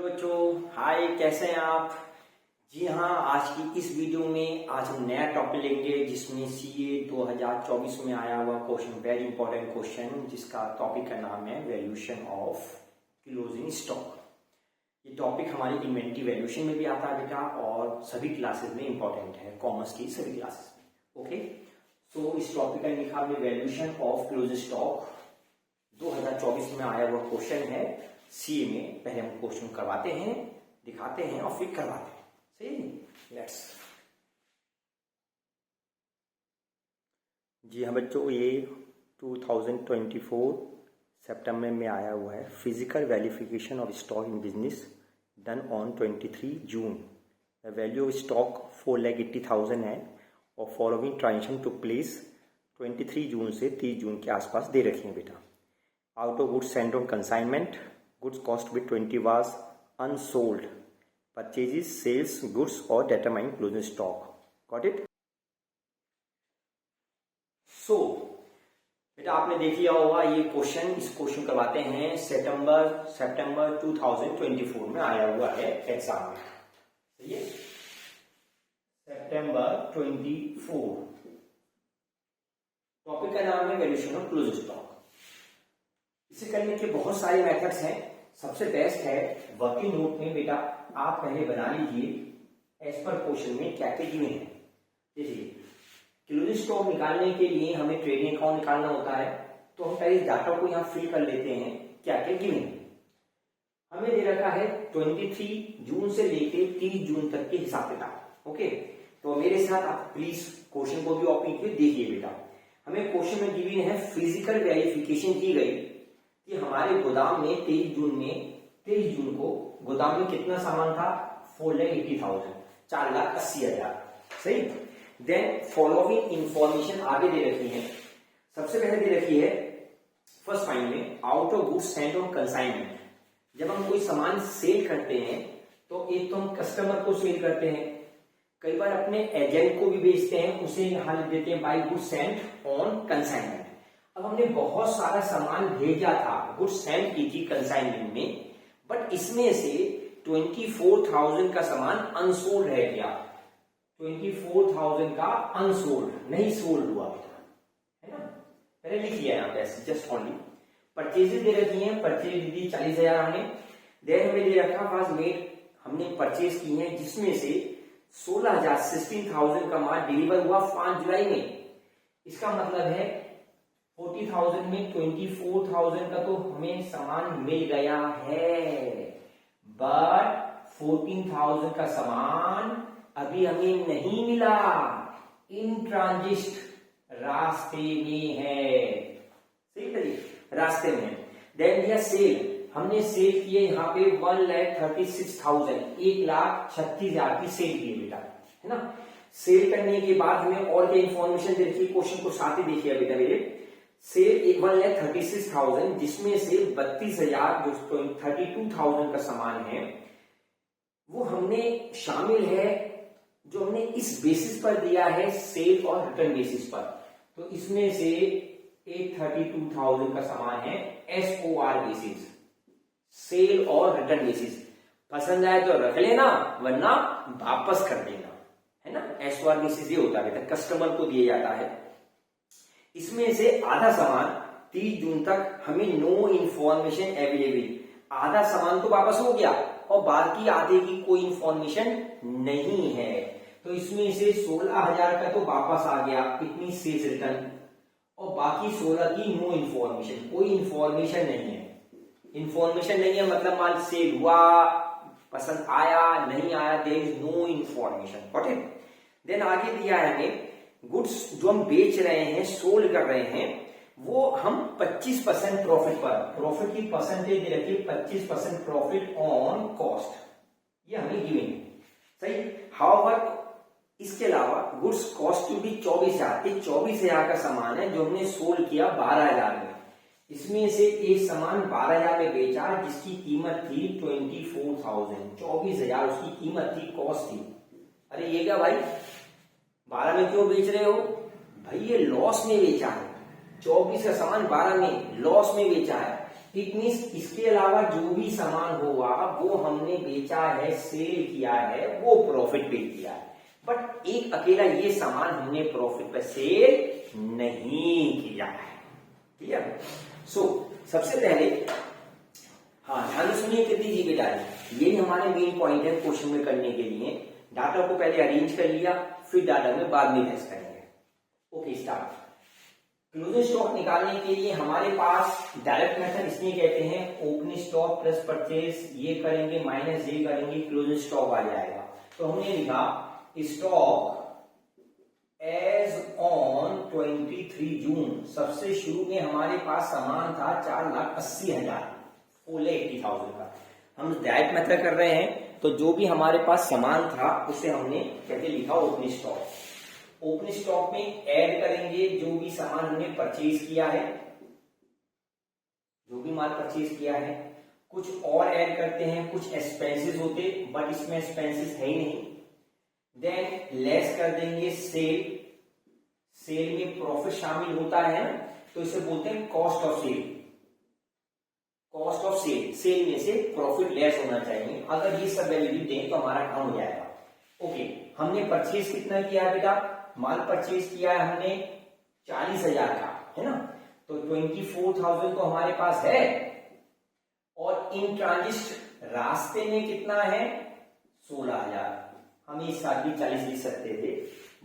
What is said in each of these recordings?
Hello बच्चों, हाय, कैसे हैं आप। जी हाँ, आज की इस वीडियो में आज हम नया टॉपिक लेंगे जिसमें सीए 2024 में आया हुआ क्वेश्चन, वेरी इंपॉर्टेंट क्वेश्चन, जिसका टॉपिक का नाम है वैल्यूएशन ऑफ क्लोजिंग स्टॉक। ये टॉपिक हमारी इन्वेंटरी वैल्यूएशन में भी आता है बेटा, और सभी क्लासेस में इंपॉर्टेंट है, कॉमर्स की सभी क्लासेस में। ओके, सो इस टॉपिक का लिखा हमने वैल्यूएशन ऑफ क्लोजिंग स्टॉक 2024 में आया हुआ क्वेश्चन है सीए में। पहले हम क्वेश्चन करवाते हैं, दिखाते हैं और फिर करवाते हैं। सही, लेट्स। जी हाँ बच्चों, ये 2024 सितंबर में आया हुआ है physical verification of stock in business done on 23 June. The value of stock 4,80,000 है और फॉलोइंग ट्रांजेक्शन टुक प्लेस 23 जून से 30 जून के आसपास दे रखी है बेटा। Out of goods sent on consignment, goods cost with 20 was unsold, purchases, sales, goods or determine closing stock. Got it? So बेटा आपने देख लिया होगा ये क्वेश्चन। इस क्वेश्चन करवाते हैं सितंबर 2024 में आया हुआ है एग्जाम में। सही है, सितंबर 24। टॉपिक का नाम है वैल्यूएशन ऑफ क्लोजिंग स्टॉक। इसे करने के बहुत सारे मेथड्स हैं। सबसे बेस्ट है वर्किंग नोट में बेटा आप पहले बना लीजिए एज पर क्वेश्चन में क्या क्या गिवन है। देखिए, क्लोजिंग स्टॉक निकालने के लिए हमें ट्रेडिंग अकाउंट निकालना होता है, तो हम पहले डाटा को यहाँ फिल कर लेते हैं क्या क्या गिवन है। हमें दे रखा है 23 जून से लेके 30 जून तक के हिसाब किताब। ओके, तो मेरे साथ आप प्लीज क्वेश्चन को भी ओपन करके देखिए बेटा। हमें क्वेश्चन में गिवन है फिजिकल वेरिफिकेशन की गई कि हमारे गोदाम में 23 जून को गोदाम में कितना सामान था, 4,80,000, 4,80,000। सही। देन फॉलोइंग इंफॉर्मेशन आगे दे रखी है। सबसे पहले दे रखी है फर्स्ट पॉइंट में, out of goods sent on consignment. जब हम कोई सामान सेल करते हैं तो एक तो हम कस्टमर को सेल करते हैं, कई बार अपने एजेंट को भी बेचते हैं, उसे यहां लिख देते हैं by goods sent on consignment. अब हमने बहुत सारा सामान भेजा था, गुड्स सेंड की थी कंसाइनमेंट में, बट इसमें से 24,000 का सामान अनसोल्ड रह गया। 24,000 का अनसोल्ड, नहीं सोल्ड हुआ है ना। मैंने लिख लिया यहाँ पे जस्ट ओनली। परचेजेस दे रखी है, परचेज दी 40,000 हमने। देन हमें दे रखा वाज मेड, हमने परचेज की है जिसमें से 16,000 का माल डिलीवर हुआ 5 जुलाई में। इसका मतलब है 40,000 में 24,000 का तो हमें सामान मिल गया है, बट 14,000 का सामान अभी हमें नहीं मिला, इन ट्रांजिट, रास्ते में है। सही तरीके रास्ते में। देन दिया सेल, हमने सेल किए यहाँ पे 1,36,000, 1,36,000 की सेल की बेटा, है ना। सेल करने के बाद हमें और क्या इंफॉर्मेशन दे रखी है, क्वेश्चन को साथ ही देखिए बेटा मेरे। सेल 1,36,000 जिसमें से 32,000 जो 32,000 का सामान है वो हमने शामिल है, जो हमने इस बेसिस पर दिया है सेल और रिटर्न बेसिस पर। तो इसमें से एक 32,000 का सामान है SOR बेसिस, सेल और रिटर्न बेसिस। पसंद आए तो रख लेना, वरना वापस कर देना, है ना। SOR बेसिस ये होता है बेटा, कस्टमर को दिया जाता है। इसमें से आधा सामान 30 जून तक हमें नो इंफॉर्मेशन अवेलेबल, आधा सामान तो वापस हो गया और बाकी आधे की कोई इंफॉर्मेशन नहीं है। तो इसमें से 16,000 का तो वापस आ गया, इतनी सेल्स रिटर्न, और बाकी 16 की नो इंफॉर्मेशन, कोई इंफॉर्मेशन नहीं है। इंफॉर्मेशन नहीं है मतलब माल सेल हुआ, पसंद आया नहीं आया, there is no information. Got it. Then आगे दिया है हमें गुड्स जो हम बेच रहे हैं, सोल्ड कर रहे हैं, वो हम 25% प्रॉफिट पर, प्रॉफिट की परसेंटेज दे रखी है 25% प्रॉफिट ऑन कॉस्ट, ये हमें गिवन है। सही। हाउएवर इसके अलावा गुड्स कॉस्ट टू बी 24,000, ये 24,000 का सामान है जो हमने सोल्ड किया 12,000 में। इसमें से एक सामान 12,000 में बेचा जिसकी कीमत थी 24,000, 24,000 उसकी कीमत थी, कॉस्ट थी। अरे ये क्या भाई 12 में क्यों बेच रहे हो भाई, ये लॉस में बेचा है। 24 का सामान 12 में लॉस में बेचा है, इट मीन्स इसके अलावा जो भी सामान हुआ वो हमने बेचा है, सेल किया है, वो प्रॉफिट पे किया है। बट एक अकेला ये सामान हमने प्रॉफिट पे सेल नहीं किया है। क्लियर? सो सबसे पहले हाँ ध्यान सुनिए कितनी जी बेटा, ये हमारे मेन पॉइंट है क्वेश्चन में करने के लिए। डाटा को पहले अरेंज कर लिया, फिर डाटा में बाद में टेस्ट करेंगे। Okay start. क्लोजिंग स्टॉक निकालने के लिए हमारे पास डायरेक्ट मेथड इसलिए कहते हैं, ओपनिंग स्टॉक प्लस परचेज, ये करेंगे माइनस ये करेंगे, क्लोजिंग स्टॉक आ जाएगा। तो हमने लिखा स्टॉक एज ऑन 23 जून। सबसे शुरू में हमारे पास सामान था 4,80,000, 4,80,000 का। हम डायरेक्ट मेथड कर रहे हैं, तो जो भी हमारे पास सामान था उसे हमने कैसे लिखा, ओपनिंग स्टॉक। ओपनिंग स्टॉक में ऐड करेंगे जो भी सामान हमने परचेज किया है, जो भी माल परचेज किया है। कुछ और ऐड करते हैं, कुछ एक्सपेंसेस होते, बट इसमें एक्सपेंसेस है ही नहीं। देन लेस कर देंगे सेल। सेल में प्रॉफिट शामिल होता है, तो इसे बोलते हैं cost of sale. Cost of sale, sale में से प्रॉफिट लेस होना चाहिए। अगर ये सब वैल्यू दें तो हमारा काम हो जाएगा। ओके, हमने परचेज कितना किया है बेटा, माल परचेज किया है हमने 40,000 का, है ना। तो 24,000 तो हमारे पास है, और इन ट्रांजिट रास्ते में कितना है, 16,000। हम इस साल भी 40 लिख सकते थे,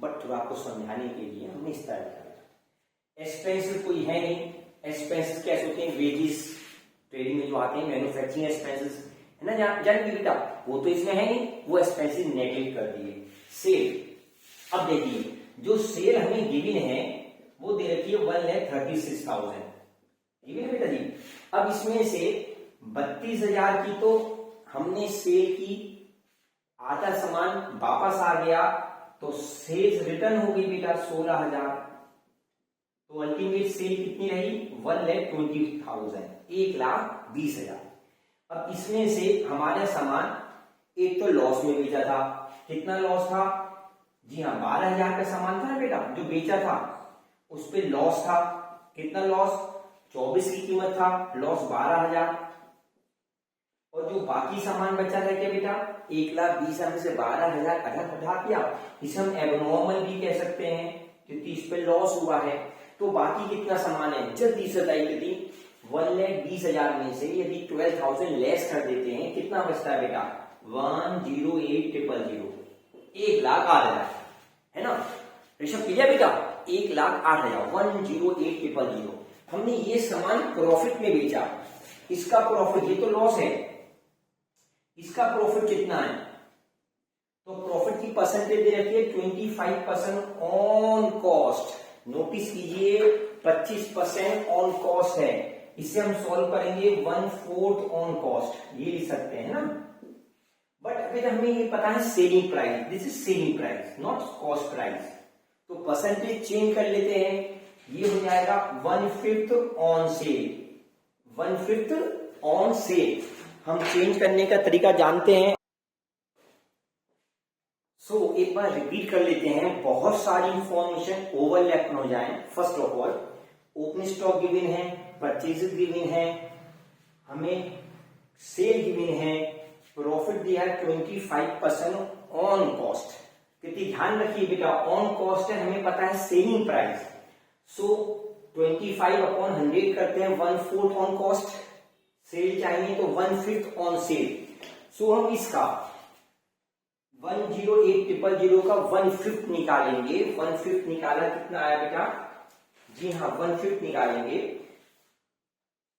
बट थोड़ा आपको समझाने के लिए हमने इस तरह किया। एक्सपेंसेस कोई है नहीं। एक्सपेंसेस कैसे होते हैं, वेजेस ट्रेडिंग में जो आते हैं, मैन्युफैक्चरिंग एक्सपेंसेस, है ना, जान बेटा, वो तो इसमें है नहीं, वो एक्सपेंसेस नेगलेक्ट कर दिए। सेल, अब देखिए जो सेल हमें गिवन है वो दे रखी है 1,36,000, ठीक है बेटा जी। अब इसमें से 32,000 की तो हमने सेल की, आधा सामान वापस आ गया, तो सेल्स रिटर्न हो गई बेटा 16,000। तो अल्टीमेट सेल कितनी रही, 1,20,000, 1,20,000। अब इसमें से हमारा सामान एक तो लॉस में बेचा था। कितना लॉस था, जी हाँ 12,000 का सामान था ना बेटा जो बेचा था, उस पे लॉस था। कितना लॉस, 24 की कीमत था, लॉस 12,000। और जो बाकी सामान बचा है क्या बेटा, 1,20,000 में से 12,000 घटा दिया। इसे हम एबनॉर्मल भी कह सकते हैं क्योंकि इस पे लॉस हुआ है। तो बाकी कितना सामान है, जल्दी से बताइए यदि 1,20,000 में से यदि 12,000 लेस कर देते हैं, कितना बचता है बेटा, 1,08,000, 1,08,000, है ना। ऋषभ क्लियर बेटा, 1,08,000, 1,08,000। हमने ये सामान प्रॉफिट में बेचा, इसका प्रॉफिट, ये तो लॉस है, इसका प्रॉफिट कितना है, तो प्रॉफिट की परसेंटेज दे रखी है 25% ऑन कॉस्ट। नोटिस कीजिए 25% ऑन कॉस्ट है, इसे हम सॉल्व करेंगे 1/4 ऑन कॉस्ट, ये लिख सकते हैं ना। बट अभी हमें ये पता है selling price, this is selling price not cost price. तो परसेंटेज चेंज कर लेते हैं, ये हो जाएगा 1/5 ऑन सेल, 1/5 ऑन सेल। हम चेंज करने का तरीका जानते हैं। सो एक बार रिपीट कर लेते हैं, बहुत सारी इंफॉर्मेशन ओवरलैप हो जाए। First of all opening stock given है, परचेजेस गिवन है, हमें सेल गिवन है, प्रॉफिट दिया है 25% ऑन कॉस्ट। क्योंकि ध्यान रखिए बेटा ऑन कॉस्ट है, हमें पता है सेलिंग प्राइस। सो 25/100 करते हैं, 1/4 ऑन कॉस्ट। सेल चाहिए तो 1/5 ऑन सेल। सो हम इसका 1,08,000 का 1/5 निकालेंगे। 1/5 निकाला, कितना आया बेटा, जी हाँ 1/5 निकालेंगे।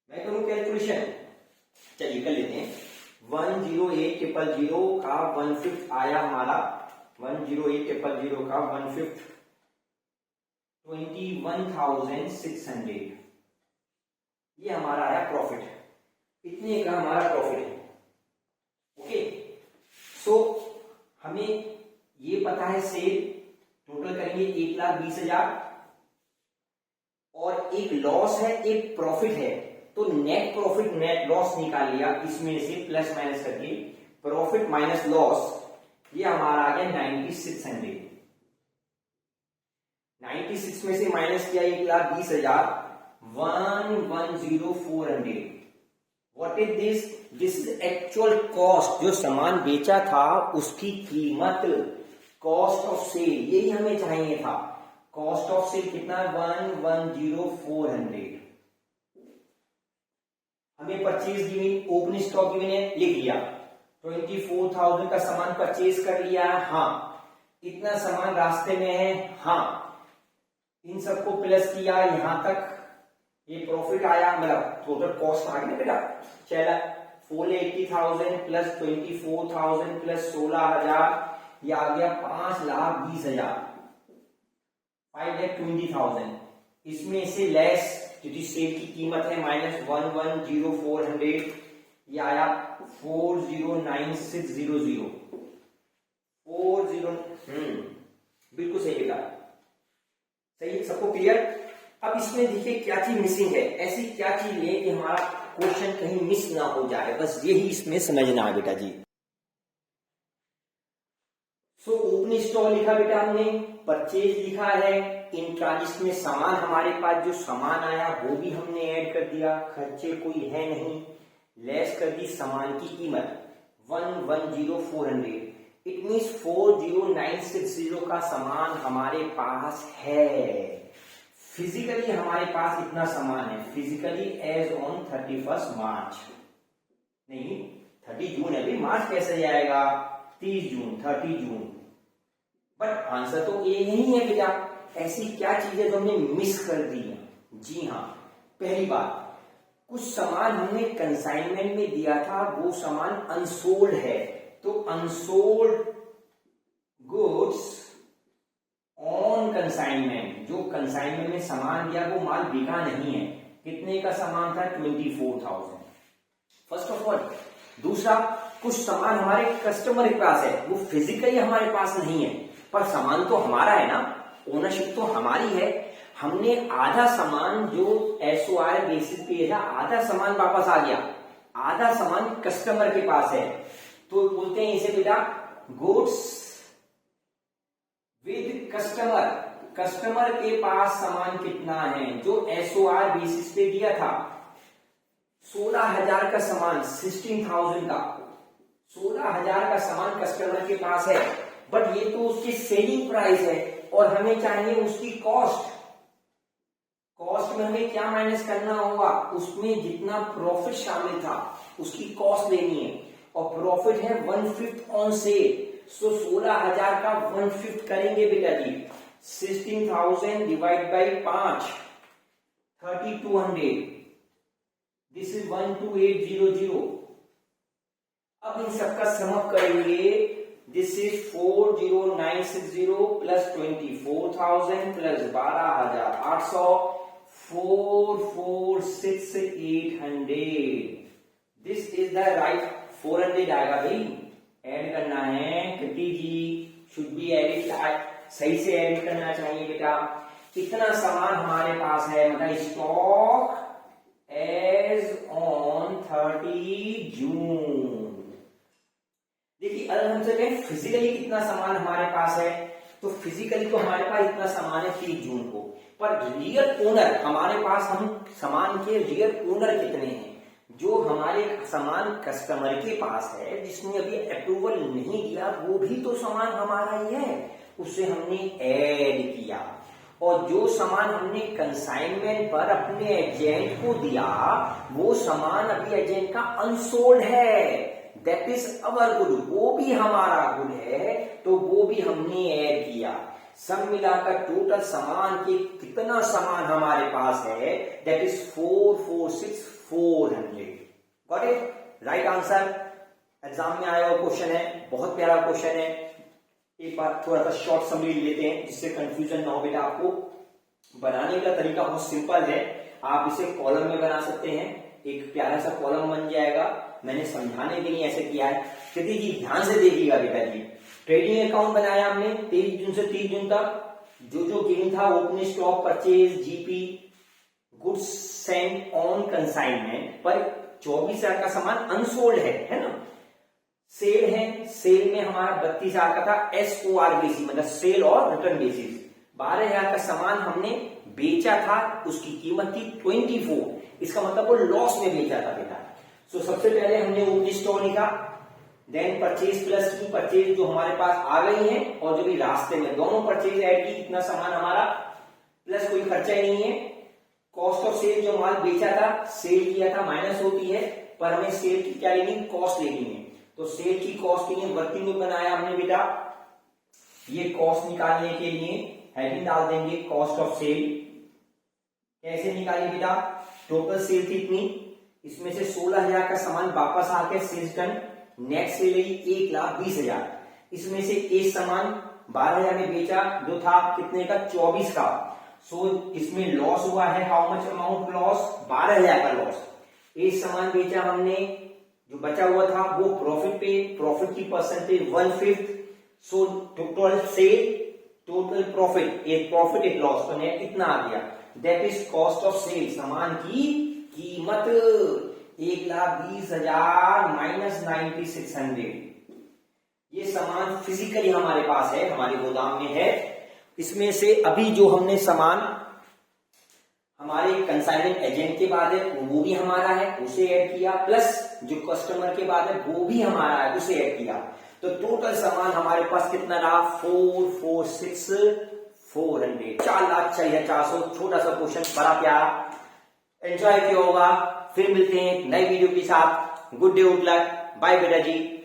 मैं करूं कैलकुलेशन, चलिए कर लेते हैं। 1,08,000 का 1/5 आया हमारा, 1,08,000 का 1/5 21,600, ये हमारा आया प्रॉफिट। इतने का हमारा प्रॉफिट है। ओके, सो हमें ये पता है सेल टोटल करेंगे 1,20,000, और एक लॉस है एक प्रॉफिट है, तो नेट प्रॉफिट नेट लॉस निकाल लिया, इसमें से प्लस माइनस करके प्रॉफिट माइनस लॉस, ये हमारा आ गया 9,600। 96 में से माइनस किया 1,20,000, 1,10,400, what is this? This is actual cost, जो सामान बेचा था उसकी कीमत, कॉस्ट ऑफ सेल, यही हमें चाहिए था। कॉस्ट ऑफ सेल कितना? 110,400। हमें purchase given, opening stock given है, लिख लिया। 24,000 का सामान परचेज कर लिया है, हाँ। इतना सामान रास्ते में है, हाँ। इन सबको प्लस किया, यहां तक ये प्रॉफिट आया, मतलब टोटल कॉस्ट आ गई ना बेटा। चला 480,000 प्लस 24,000 प्लस 16,000, ये आ गया 5,20,000, 5,20,000। इसमें से लेस क्योंकि सेल की कीमत है -110,400, ये आया 409600। 40, बिल्कुल सही बेटा, सही, सबको क्लियर। अब इसमें देखिए क्या चीज मिसिंग है, ऐसी क्या चीज है कि हमारा क्वेश्चन कहीं मिस ना हो जाए, बस यही इसमें समझना है बेटा जी। सो ओपनिंग स्टॉक लिखा बेटा हमने, परचेज लिखा है, इन ट्रांजिट में सामान हमारे पास जो सामान आया वो भी हमने ऐड कर दिया, खर्चे कोई है नहीं, लेस कर दी सामान की कीमत 110,400। इट मीन्स 40,960 का सामान हमारे पास है। फिजिकली हमारे पास इतना सामान है, फिजिकली एज ऑन 31 मार्च, नहीं 30 जून है भाई, मार्च कैसे जाएगा? 30 जून, 30 जून। बट आंसर तो ये नहीं है बेटा। ऐसी क्या चीज है जो हमने मिस कर दी है? जी हाँ, पहली बात, कुछ सामान हमने कंसाइनमेंट में दिया था, वो सामान अनसोल्ड है, तो अनसोल्ड गुड्स ऑन कंसाइनमेंट, जो कंसाइनमेंट में सामान दिया वो माल बिका नहीं है। कितने का सामान था? 24,000, फर्स्ट ऑफ ऑल। दूसरा, कुछ सामान हमारे कस्टमर के पास है, वो फिजिकली हमारे पास नहीं है, पर सामान तो हमारा है ना, ओनरशिप तो हमारी है। हमने आधा सामान जो SOR बेसिस पे था, आधा सामान वापस आ गया, आधा सामान कस्टमर के पास है, तो बोलते हैं इसे बेटा गुड्स विद कस्टमर। कस्टमर के पास सामान कितना है? जो SOR बेसिस पे दिया था 16,000 का सामान, 16,000 का, 16,000 का सामान कस्टमर के पास है, बट ये तो उसकी सेलिंग प्राइस है और हमें चाहिए उसकी कॉस्ट। कॉस्ट में हमें क्या माइनस करना होगा? उसमें जितना प्रॉफिट शामिल था उसकी कॉस्ट लेनी है, और प्रॉफिट है 1/5 ऑन सेल। सो 16,000 का 1/5 करेंगे बेटा जी, 16,000 डिवाइड बाई 5, 3200, दिस इज 12800। अब इन सबका समअप करेंगे, this is 40,960 plus 24,000 plus 12,800, 446,800। This is the right 400 आएगा भाई, ऐड करना है, कृति जी शुड बी एडिट, सही से ऐड करना चाहिए बेटा। कितना सामान हमारे पास है, मतलब स्टॉक एज ऑन 30 जून। देखिए अगर हमसे कहें फिजिकली कितना सामान हमारे पास है, तो फिजिकली तो हमारे पास इतना सामान है 30 जून को, पर रियल ओनर हमारे पास, हम सामान के रियल ओनर कितने हैं? जो हमारे सामान कस्टमर के पास है, जिसने अभी अप्रूवल नहीं दिया, वो भी तो सामान हमारा ही है, उसे हमने ऐड किया। और जो सामान हमने कंसाइनमेंट पर अपने एजेंट को दिया, वो सामान अभी एजेंट का अनसोल्ड है, दैट इज अवर गुड, वो भी हमारा गुड है, तो वो भी हमने ऐड किया। सब मिलाकर टोटल सामान के कितना सामान हमारे पास है, that is 446,400। Got it? Right answer. Exam में आया हुआ क्वेश्चन है, बहुत प्यारा क्वेश्चन है। एक बार थोड़ा सा शॉर्ट समरी लेते हैं जिससे कंफ्यूजन ना हो बेटा। आपको बनाने का तरीका बहुत सिंपल है, आप इसे कॉलम में बना सकते हैं, एक प्यारा सा कॉलम बन जाएगा। मैंने समझाने के लिए ऐसे किया है, कृति जी ध्यान से देखिएगा बेटा जी। ट्रेडिंग अकाउंट बनाया हमने 23 जून से 30 जून तक, जो गिवन था opening stock, purchase, GP, goods sent on consignment, पर 24,000 का सामान अनसोल्ड है ना। सेल है, सेल में हमारा 32,000 का था, SOR बेसिस मतलब सेल और रिटर्न बेसिस। 12,000 का सामान हमने बेचा था, उसकी कीमत थी 24, इसका मतलब वो लॉस में बेचा था बेटा। सो सबसे पहले हमने ओपनिंग स्टॉक लिखा, देन परचेज प्लस की परचेज जो हमारे पास आ गई है और जो भी रास्ते में दोनों परचेज ऐड की, इतना सामान हमारा प्लस कोई खर्चा ही नहीं है। कॉस्ट ऑफ सेल जो माल बेचा था, सेल किया था, माइनस होती है, पर हमें सेल की क्या लेनी, कॉस्ट लेनी है। तो सेल की कॉस्ट के लिए वर्किंग नोट बनाया हमने बेटा। ये कॉस्ट निकालने के लिए हेडिंग डाल देंगे कॉस्ट ऑफ सेल। कैसे निकाली बेटा, टोटल सेल थी इतनी, इसमें से 16,000 का सामान वापस आके सेल्स डन, नेट सेल है 1,20,000, इसमें से एक सामान 12,000 में बेचा जो था कितने का, 24 का। सो इसमें लॉस हुआ है, हाउ मच अमाउंट लॉस, 12,000 का लॉस। एक सामान बेचा हमने, जो बचा हुआ था वो प्रॉफिट पे, प्रॉफिट की percentage 1/5। So total sale, total profit, एक प्रॉफिट एक लॉस, तो नेट कितना आ गया, that is cost of sale. सामान की कीमत 1,20,000 माइनस 9,600। ये सामान फिजिकली हमारे पास है, हमारे गोदाम में है। इसमें से अभी जो हमने सामान हमारे कंसाइनमेंट एजेंट के बाद है वो भी हमारा है, उसे ऐड किया, प्लस जो कस्टमर के बाद है वो भी हमारा है, उसे ऐड किया। तो टोटल सामान हमारे पास कितना रहा, 4,46,400, 4,04,400। छोटा सा क्वेश्चन, बड़ा प्यारा, एंजॉय किया होगा। फिर मिलते हैं नई वीडियो के साथ। Good day, good luck, bye बेटा जी।